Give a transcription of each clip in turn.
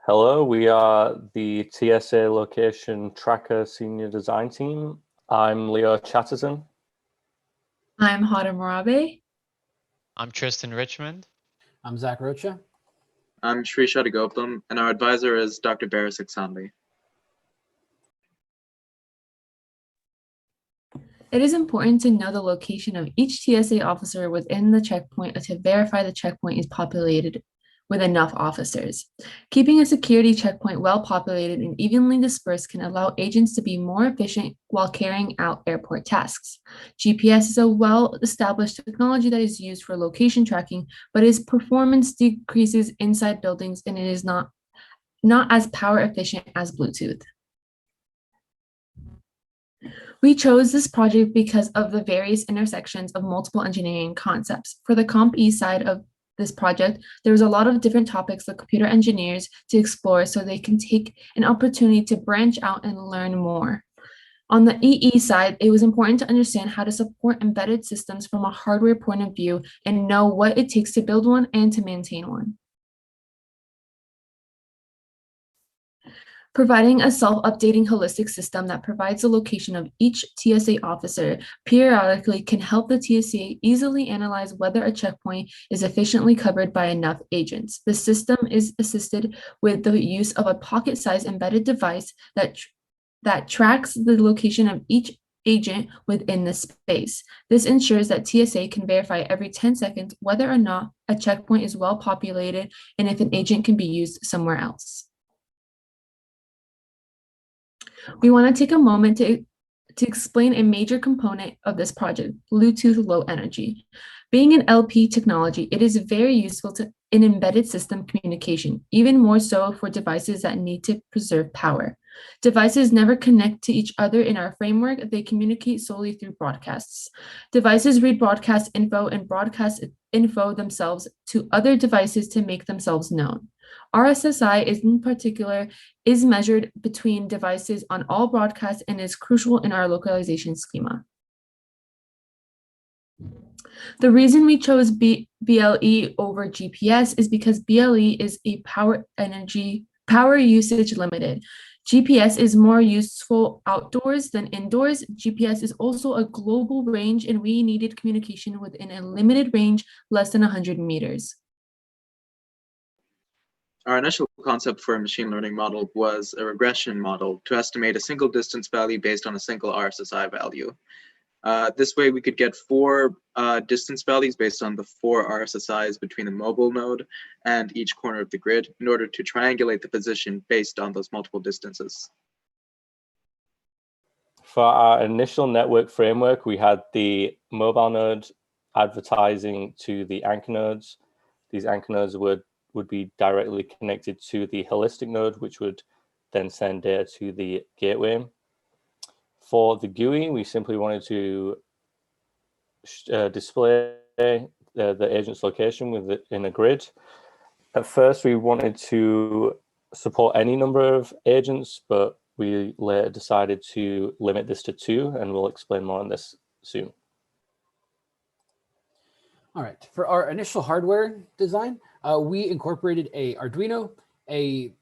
Hello, we are the TSA Location Tracker Senior Design Team. I'm Leo Chatterton. I'm Hada Morabe. I'm Tristan Richmond. I'm Zach Rocha. I'm Shri Shadagoplam, and our advisor is Dr. Baris Iksanli. It is important to know the location of each TSA officer within the checkpoint to verify the checkpoint is populated with enough officers. Keeping a security checkpoint well populated and evenly dispersed can allow agents to be more efficient while carrying out airport tasks. GPS is a well-established technology that is used for location tracking, but its performance decreases inside buildings and it is not as power efficient as Bluetooth. We chose this project because of the various intersections of multiple engineering concepts. For the Comp E side of this project, there was a lot of different topics for computer engineers to explore so they can take an opportunity to branch out and learn more. On the EE side, it was important to understand how to support embedded systems from a hardware point of view and know what it takes to build one and to maintain one. Providing a self-updating holistic system that provides the location of each TSA officer periodically can help the TSA easily analyze whether a checkpoint is efficiently covered by enough agents. The system is assisted with the use of a pocket-sized embedded device that tracks the location of each agent within the space. This ensures that TSA can verify every 10 seconds whether or not a checkpoint is well populated and if an agent can be used somewhere else. We want to take a moment to explain a major component of this project, Bluetooth Low Energy. Being an LP technology, it is very useful in embedded system communication, even more so for devices that need to preserve power. Devices never connect to each other in our framework, they communicate solely through broadcasts. Devices read broadcast info and broadcast info themselves to other devices to make themselves known. RSSI in particular is measured between devices on all broadcasts and is crucial in our localization schema. The reason we chose BLE over GPS is because BLE is a power usage limited. GPS is more useful outdoors than indoors. GPS is also a global range and we needed communication within a limited range less than 100 meters. Our initial concept for a machine learning model was a regression model to estimate a single distance value based on a single RSSI value. This way we could get 4 distance values based on the 4 RSSIs between the mobile node and each corner of the grid in order to triangulate the position based on those multiple distances. For our initial network framework, we had the mobile node advertising to the anchor nodes. These anchor nodes would be directly connected to the holistic node, which would then send data to the gateway. For the GUI, we simply wanted to display the agent's location in a grid. At first, we wanted to support any number of agents, but we later decided to limit this to 2, and we'll explain more on this soon. All right, for our initial hardware design, we incorporated a Arduino, a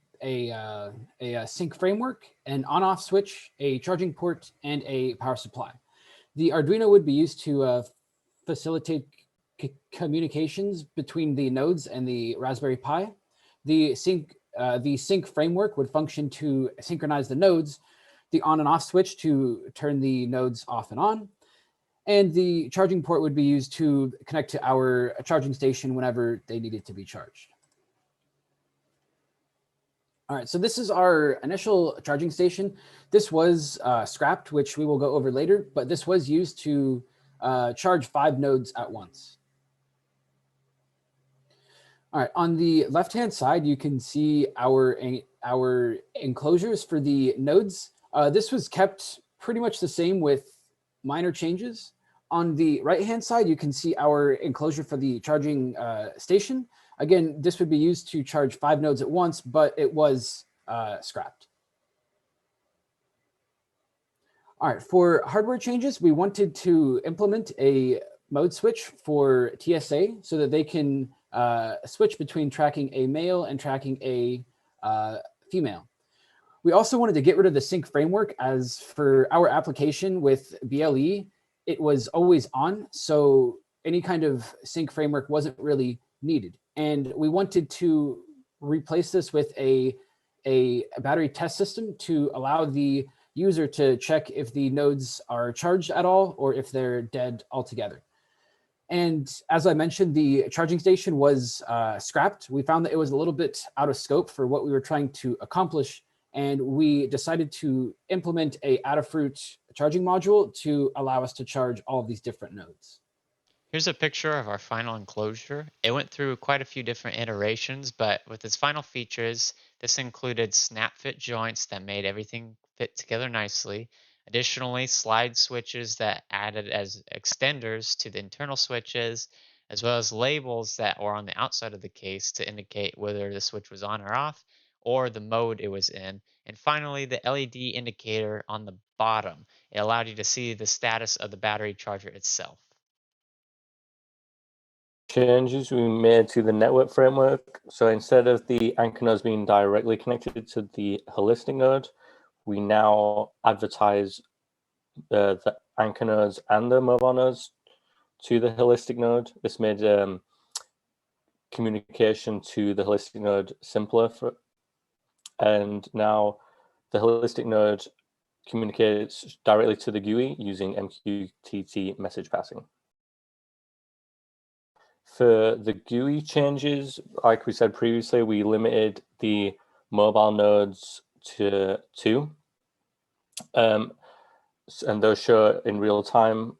sync framework, an on-off switch, a charging port, and a power supply. The Arduino would be used to facilitate communications between the nodes and the Raspberry Pi. The sync framework would function to synchronize the nodes, the on and off switch to turn the nodes off and on, and the charging port would be used to connect to our charging station whenever they needed to be charged. All right, so this is our initial charging station. This was scrapped, which we will go over later, but this was used to charge 5 nodes at once. All right, on the left-hand side, you can see our enclosures for the nodes. This was kept pretty much the same with minor changes. On the right-hand side, you can see our enclosure for the charging station. Again, this would be used to charge 5 nodes at once, but it was scrapped. All right, for hardware changes, we wanted to implement a mode switch for TSA so that they can switch between tracking a male and tracking a female. We also wanted to get rid of the sync framework, as for our application with BLE, it was always on. So any kind of sync framework wasn't really needed. And we wanted to replace this with a battery test system to allow the user to check if the nodes are charged at all or if they're dead altogether. And as I mentioned, the charging station was scrapped. We found that it was a little bit out of scope for what we were trying to accomplish. And we decided to implement a Adafruit charging module to allow us to charge all of these different nodes. Here's a picture of our final enclosure. It went through quite a few different iterations, but with its final features, this included snap fit joints that made everything fit together nicely. Additionally, slide switches that added as extenders to the internal switches, as well as labels that were on the outside of the case to indicate whether the switch was on or off, or the mode it was in. And finally, the LED indicator on the bottom. It allowed you to see the status of the battery charger itself. Changes we made to the network framework. So instead of the anchor nodes being directly connected to the holistic node, we now advertise the anchor nodes and the mobile nodes to the holistic node. This made communication to the holistic node simpler, and now the holistic node communicates directly to the GUI using MQTT message passing. For the GUI changes, like we said previously, we limited the mobile nodes to 2. And those show in real time.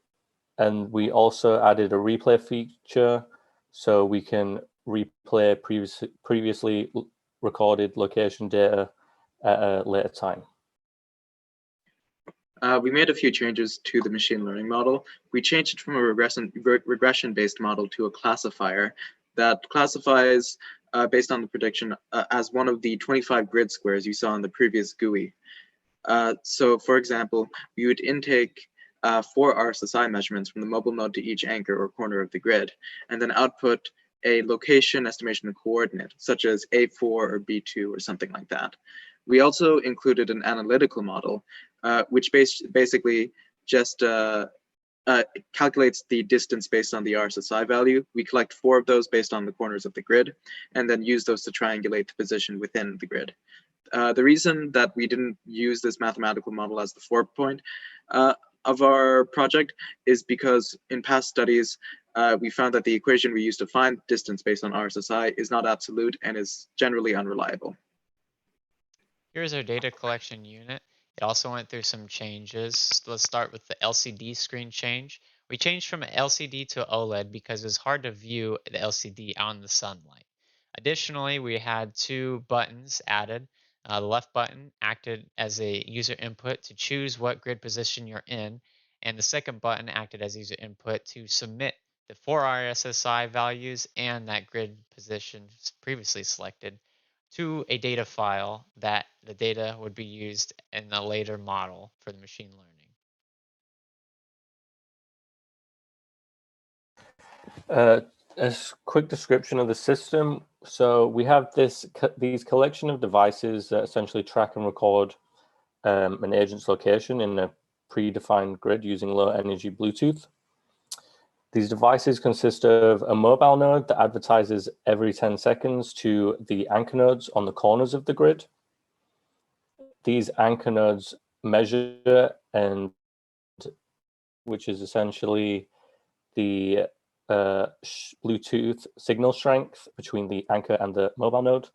And we also added a replay feature, so we can replay previously recorded location data at a later time. We made a few changes to the machine learning model. We changed it from a regression-based model to a classifier that classifies based on the prediction as one of the 25 grid squares you saw in the previous GUI. So for example, we would intake 4 RSSI measurements from the mobile node to each anchor or corner of the grid, and then output a location estimation coordinate, such as A4 or B2 or something like that. We also included an analytical model, which basically just calculates the distance based on the RSSI value. We collect 4 of those based on the corners of the grid, and then use those to triangulate the position within the grid. The reason that we didn't use this mathematical model as the 4th point of our project is because in past studies, we found that the equation we use to find distance based on RSSI is not absolute and is generally unreliable. Here's our data collection unit. It also went through some changes. Let's start with the LCD screen change. We changed from an LCD to OLED because it was hard to view the LCD out in the sunlight. Additionally, we had 2 buttons added. The left button acted as a user input to choose what grid position you're in, and the second button acted as user input to submit the 4 RSSI values and that grid position previously selected to a data file that the data would be used in the later model for the machine learning. A quick description of the system. So we have these collection of devices that essentially track and record an agent's location in a predefined grid using low energy Bluetooth. These devices consist of a mobile node that advertises every 10 seconds to the anchor nodes on the corners of the grid. These anchor nodes measure, and which is essentially the Bluetooth signal strength between the anchor and the mobile node.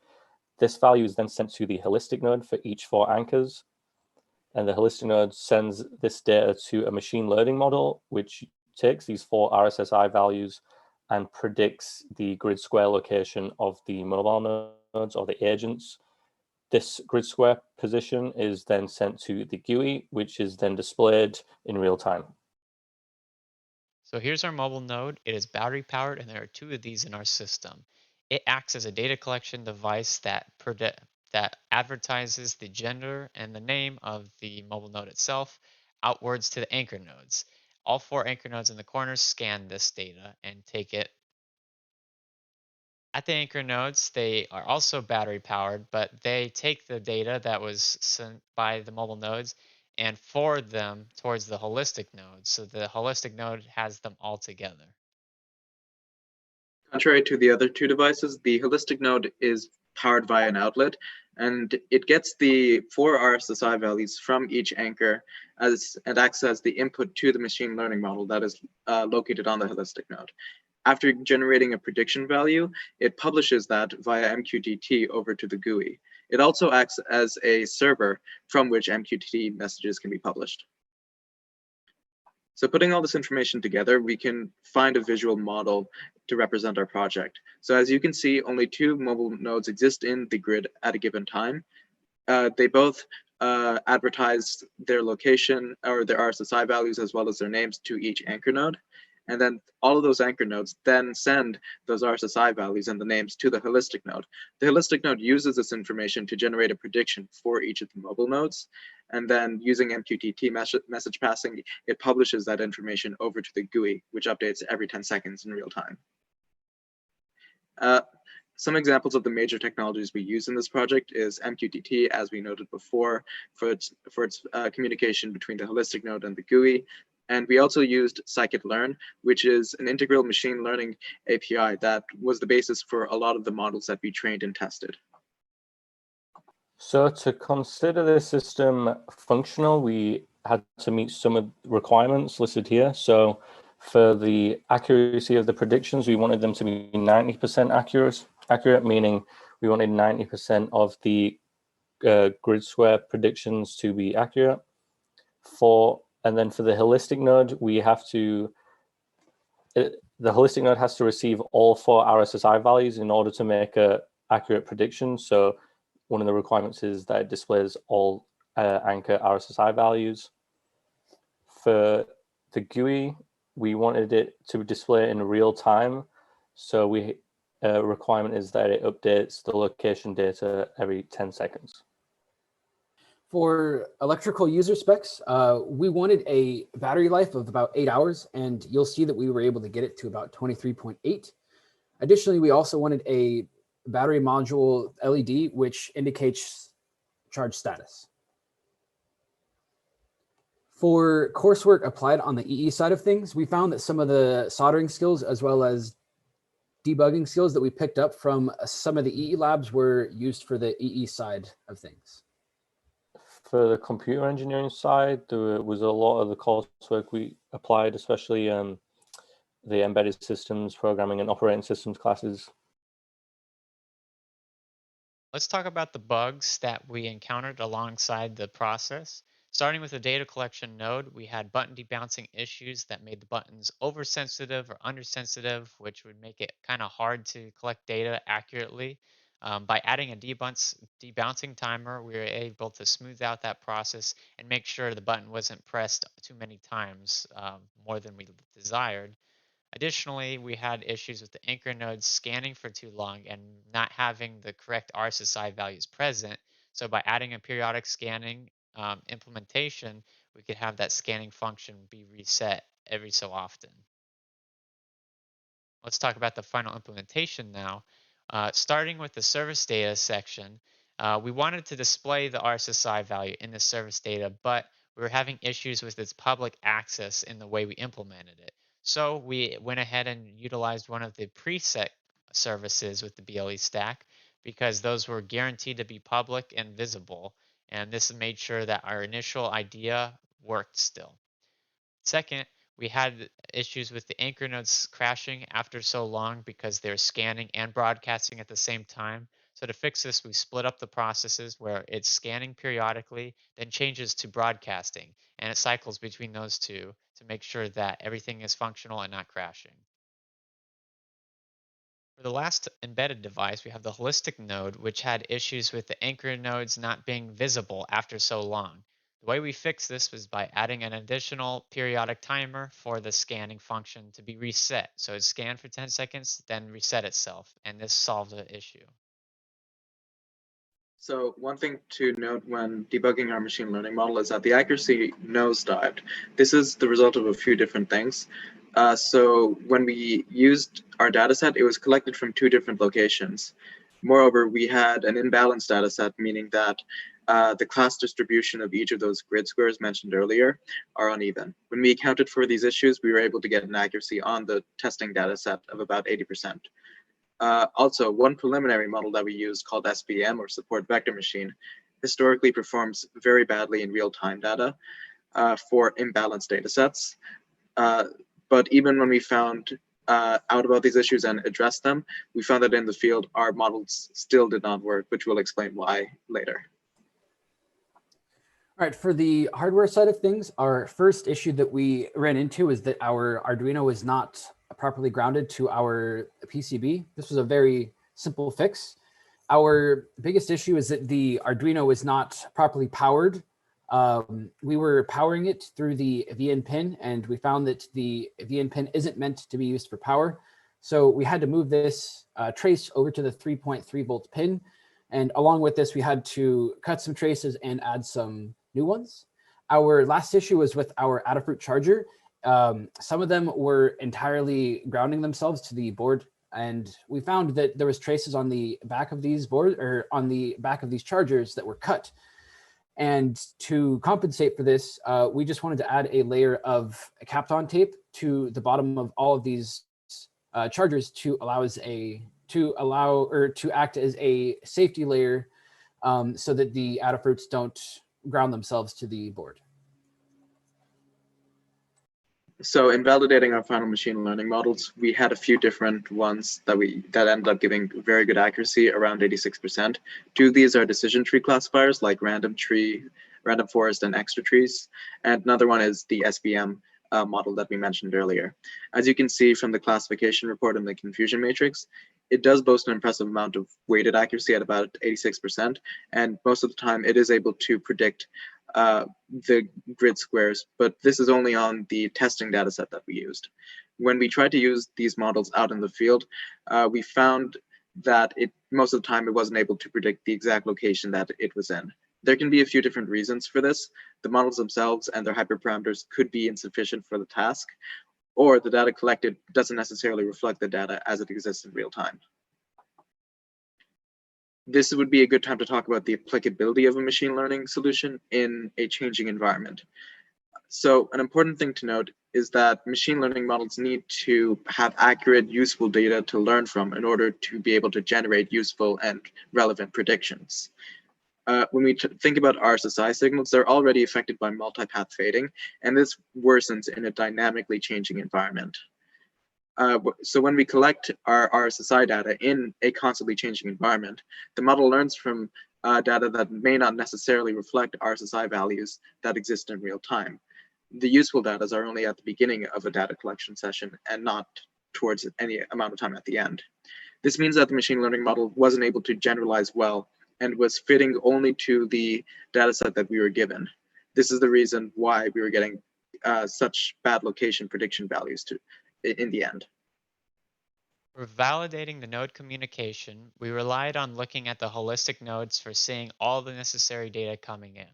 This value is then sent to the holistic node for each 4 anchors. And the holistic node sends this data to a machine learning model, which takes these 4 RSSI values and predicts the grid square location of the mobile nodes or the agents. This grid square position is then sent to the GUI, which is then displayed in real time. So here's our mobile node. It is battery powered, and there are 2 of these in our system. It acts as a data collection device that advertises the gender and the name of the mobile node itself outwards to the anchor nodes. All 4 anchor nodes in the corners scan this data and take it At the anchor nodes, they are also battery powered, but they take the data that was sent by the mobile nodes and forward them towards the holistic node. So the holistic node has them all together. Contrary to the other two devices, the holistic node is powered via an outlet, and it gets the 4 RSSI values from each anchor and acts as the input to the machine learning model that is located on the holistic node. After generating a prediction value, it publishes that via MQTT over to the GUI. It also acts as a server from which MQTT messages can be published. So putting all this information together, we can find a visual model to represent our project. So as you can see, only 2 mobile nodes exist in the grid at a given time. They both advertise their location or their RSSI values as well as their names to each anchor node. And then all of those anchor nodes then send those RSSI values and the names to the holistic node. The holistic node uses this information to generate a prediction for each of the mobile nodes. And then using MQTT message passing, it publishes that information over to the GUI, which updates every 10 seconds in real time. Some examples of the major technologies we use in this project is MQTT, as we noted before, for its communication between the holistic node and the GUI. And we also used scikit-learn, which is an integral machine learning API that was the basis for a lot of the models that we trained and tested. So to consider this system functional, we had to meet some of the requirements listed here. So for the accuracy of the predictions, we wanted them to be 90% accurate, meaning we wanted 90% of the grid square predictions to be accurate. And then for the holistic node, we have to, the holistic node has to receive all 4 RSSI values in order to make an accurate prediction. So one of the requirements is that it displays all anchor RSSI values. For the GUI, we wanted it to display in real time. So requirement is that it updates the location data every 10 seconds. For electrical user specs, we wanted a battery life of about 8 hours, and you'll see that we were able to get it to about 23.8. Additionally, we also wanted a battery module LED, which indicates charge status. For coursework applied on the EE side of things, we found that some of the soldering skills as well as debugging skills that we picked up from some of the EE labs were used for the EE side of things. For the computer engineering side, there was a lot of the coursework we applied, especially the embedded systems, programming and operating systems classes. Let's talk about the bugs that we encountered alongside the process. Starting with the data collection node, we had button debouncing issues that made the buttons oversensitive or undersensitive, which would make it kind of hard to collect data accurately. By adding a debouncing timer, we were able to smooth out that process and make sure the button wasn't pressed too many times, more than we desired. Additionally, we had issues with the anchor nodes scanning for too long and not having the correct RSSI values present. So by adding a periodic scanning implementation, we could have that scanning function be reset every so often. Let's talk about the final implementation now. Starting with the service data section, we wanted to display the RSSI value in the service data, but we were having issues with its public access in the way we implemented it. So we went ahead and utilized one of the preset services with the BLE stack because those were guaranteed to be public and visible. And this made sure that our initial idea worked still. Second, we had issues with the anchor nodes crashing after so long because they're scanning and broadcasting at the same time. So to fix this, we split up the processes where it's scanning periodically, then changes to broadcasting, and it cycles between those two to make sure that everything is functional and not crashing. For the last embedded device, we have the holistic node, which had issues with the anchor nodes not being visible after so long. The way we fixed this was by adding an additional periodic timer for the scanning function to be reset. So it scanned for 10 seconds, then reset itself, and this solved the issue. So one thing to note when debugging our machine learning model is that the accuracy nosedived. This is the result of a few different things. So when we used our data set, it was collected from 2 different locations. Moreover, we had an imbalanced data set, meaning that the class distribution of each of those grid squares mentioned earlier are uneven. When we accounted for these issues, we were able to get an accuracy on the testing data set of about 80%. Also, one preliminary model that we use called SVM, or Support Vector Machine, historically performs very badly in real-time data for imbalanced data sets. But even when we found out about these issues and addressed them, we found that in the field, our models still did not work, which we'll explain why later. All right, for the hardware side of things, our first issue that we ran into is that our Arduino was not properly grounded to our PCB. This was a very simple fix. Our biggest issue is that the Arduino was not properly powered. We were powering it through the VN pin, and we found that the VN pin isn't meant to be used for power. So we had to move this trace over to the 3.3 volt pin. And along with this, we had to cut some traces and add some new ones. Our last issue was with our Adafruit charger. Some of them were entirely grounding themselves to the board, and we found that there was traces on the back of these boards, or on the back of these chargers, that were cut. And to compensate for this, we just wanted to add a layer of Kapton tape to the bottom of all of these chargers to act as a safety layer, so that the Adafruits don't ground themselves to the board. So in validating our final machine learning models, we had a few different ones that ended up giving very good accuracy, around 86%. 2 of these are decision tree classifiers like random tree, random forest, and extra trees. And another one is the SVM model that we mentioned earlier. As you can see from the classification report and the confusion matrix, it does boast an impressive amount of weighted accuracy at about 86%. And most of the time it is able to predict the grid squares, but this is only on the testing data set that we used. When we tried to use these models out in the field, we found that most of the time it wasn't able to predict the exact location that it was in. There can be a few different reasons for this. The models themselves and their hyperparameters could be insufficient for the task, or the data collected doesn't necessarily reflect the data as it exists in real time. This would be a good time to talk about the applicability of a machine learning solution in a changing environment. So an important thing to note is that machine learning models need to have accurate, useful data to learn from in order to be able to generate useful and relevant predictions. When we think about RSSI signals, they're already affected by multipath fading, and this worsens in a dynamically changing environment. So when we collect our RSSI data in a constantly changing environment, the model learns from data that may not necessarily reflect RSSI values that exist in real time. The useful data are only at the beginning of a data collection session and not towards any amount of time at the end. This means that the machine learning model wasn't able to generalize well and was fitting only to the data set that we were given. This is the reason why we were getting such bad location prediction values in the end. For validating the node communication, we relied on looking at the holistic nodes for seeing all the necessary data coming in.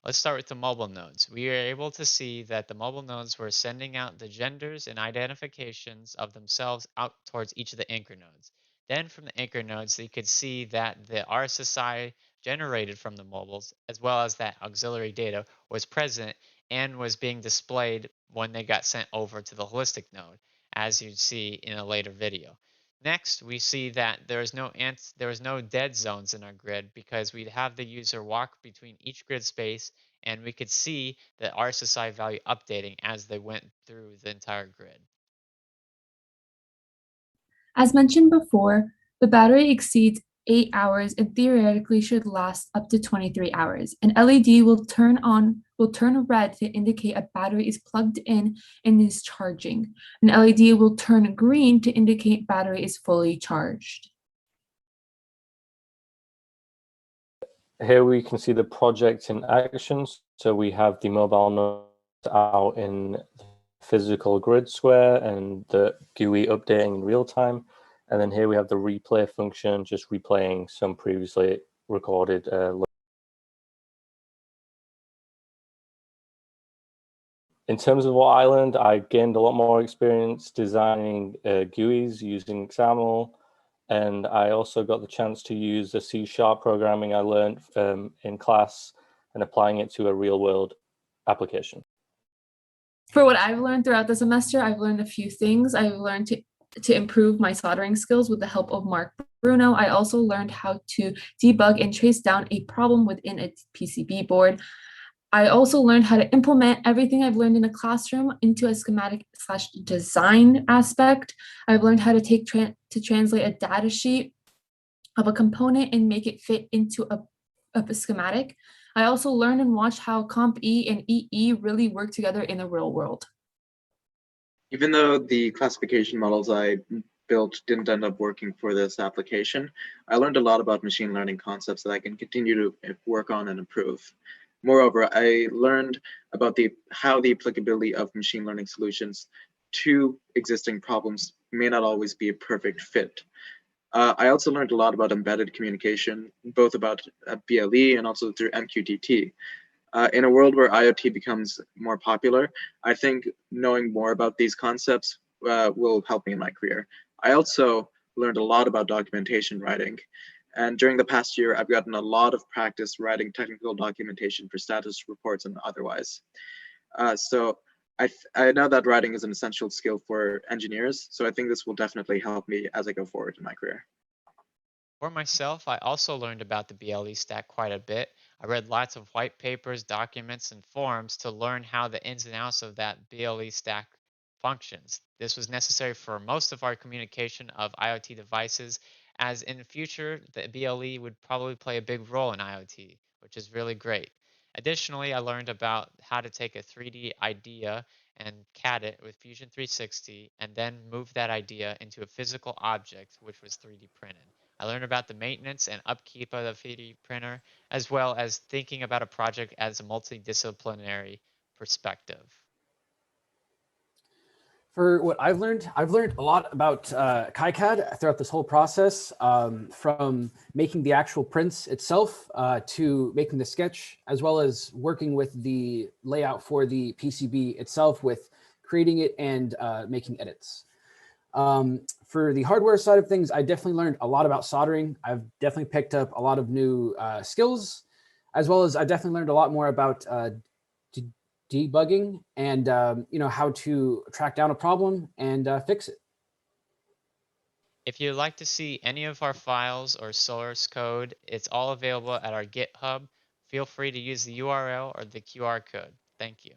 Let's start with the mobile nodes. We were able to see that the mobile nodes were sending out the genders and identifications of themselves out towards each of the anchor nodes. Then from the anchor nodes, you could see that the RSSI generated from the mobiles, as well as that auxiliary data, was present and was being displayed when they got sent over to the holistic node, as you'd see in a later video. Next, we see that there is no dead zones in our grid because we'd have the user walk between each grid space, and we could see the RSSI value updating as they went through the entire grid. As mentioned before, the battery exceeds 8 hours and theoretically should last up to 23 hours. An LED will turn red to indicate a battery is plugged in and is charging. An LED will turn green to indicate battery is fully charged. Here we can see the project in action. So we have the mobile node out in the physical grid square and the GUI updating in real time. And then here we have the replay function, just replaying some previously recorded In terms of what I learned, I gained a lot more experience designing GUIs using XAML, and I also got the chance to use the C# programming I learned in class and applying it to a real-world application. For what I've learned throughout the semester, I've learned a few things. I've learned to improve my soldering skills with the help of Mark Bruno. I also learned how to debug and trace down a problem within a PCB board. I also learned how to implement everything I've learned in a classroom into a schematic/design aspect. I've learned how to translate a data sheet of a component and make it fit into a schematic. I also learned and watched how Comp E and EE really work together in the real world. Even though the classification models I built didn't end up working for this application, I learned a lot about machine learning concepts that I can continue to work on and improve. Moreover, I learned about how the applicability of machine learning solutions to existing problems may not always be a perfect fit. I also learned a lot about embedded communication, both about BLE and also through MQTT. In a world where IoT becomes more popular, I think knowing more about these concepts will help me in my career. I also learned a lot about documentation writing. And during the past year, I've gotten a lot of practice writing technical documentation for status reports and otherwise. So I know that writing is an essential skill for engineers. So I think this will definitely help me as I go forward in my career. For myself, I also learned about the BLE stack quite a bit. I read lots of white papers, documents, and forums to learn how the ins and outs of that BLE stack functions. This was necessary for most of our communication of IoT devices, as in the future, the BLE would probably play a big role in IoT, which is really great. Additionally, I learned about how to take a 3D idea and CAD it with Fusion 360 and then move that idea into a physical object, which was 3D printed. I learned about the maintenance and upkeep of the 3D printer, as well as thinking about a project as a multidisciplinary perspective. For what I've learned a lot about KiCad throughout this whole process, from making the actual prints itself to making the sketch, as well as working with the layout for the PCB itself with creating it and making edits. For the hardware side of things, I definitely learned a lot about soldering. I've definitely picked up a lot of new skills, as well as I definitely learned a lot more about debugging and how to track down a problem and fix it. If you'd like to see any of our files or source code, it's all available at our GitHub. Feel free to use the URL or the QR code. Thank you.